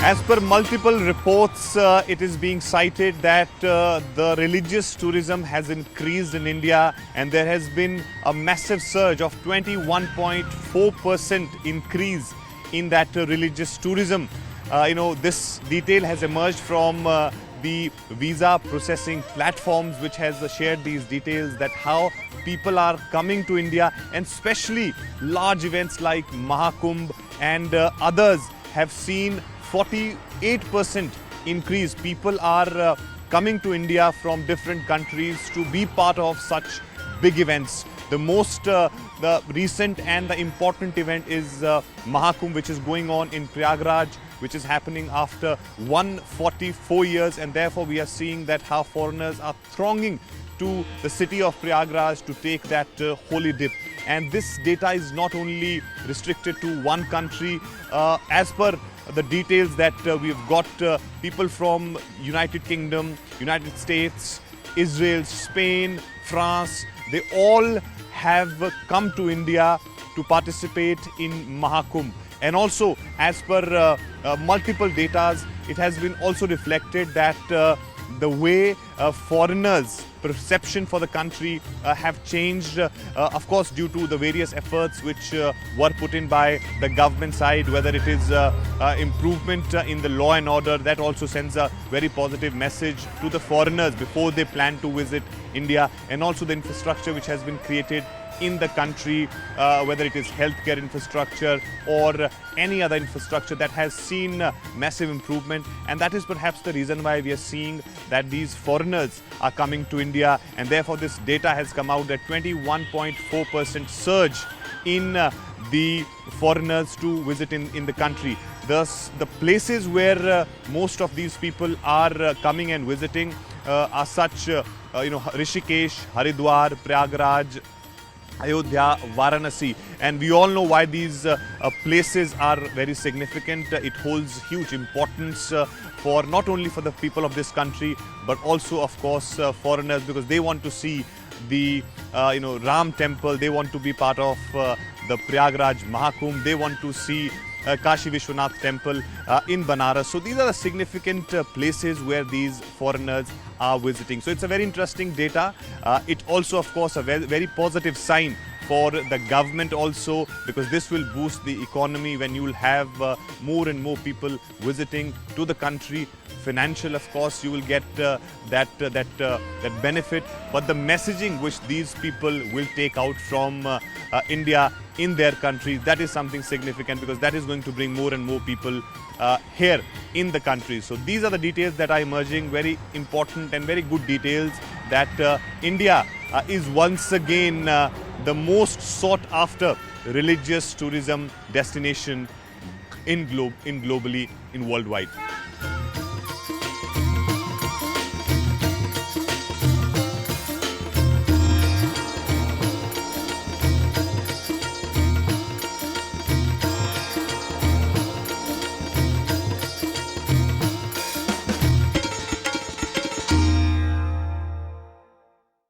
As per multiple reports, it is being cited that the religious tourism has increased in India and there has been a massive surge of 21.4% increase in that religious tourism. This detail has emerged from the visa processing platforms, which has shared these details that how people are coming to India, and especially large events like Mahakumbh and others have seen 48% increase. People are coming to India from different countries to be part of such big events. The recent and the important event is Mahakumbh, which is going on in Prayagraj, which is happening after 144 years, and therefore we are seeing that how foreigners are thronging to the city of Prayagraj to take that holy dip. And this data is not only restricted to one country. As per the details that we've got, people from United Kingdom, United States, Israel, Spain, France, they all have come to India to participate in Mahakumbh. And also, as per multiple data, it has been also reflected that the way foreigners' perception for the country have changed, of course, due to the various efforts which were put in by the government side, whether it is improvement in the law and order. That also sends a very positive message to the foreigners before they plan to visit India, and also the infrastructure which has been created in the country, whether it is healthcare infrastructure or any other infrastructure, that has seen massive improvement. And that is perhaps the reason why we are seeing that these foreigners are coming to India, and therefore this data has come out that 21.4% surge in the foreigners to visit in the country. Thus, the places where most of these people are coming and visiting are such, Rishikesh, Haridwar, Prayagraj, Ayodhya, Varanasi, and we all know why these places are very significant. It holds huge importance for not only for the people of this country, but also, of course, foreigners, because they want to see the Ram temple, they want to be part of the Prayagraj Mahakumbh, they want to see Kashi Vishwanath temple in Banaras. So these are the significant places where these foreigners are visiting. So it's a very interesting data. It also, of course, a very positive sign for the government also, because this will boost the economy when you will have more and more people visiting to the country. Financial, of course, you will get that benefit, but the messaging which these people will take out from India in their country, that is something significant, because that is going to bring more and more people here in the country. So these are the details that are emerging, very important and very good details, that India is once again the most sought after religious tourism destination in worldwide.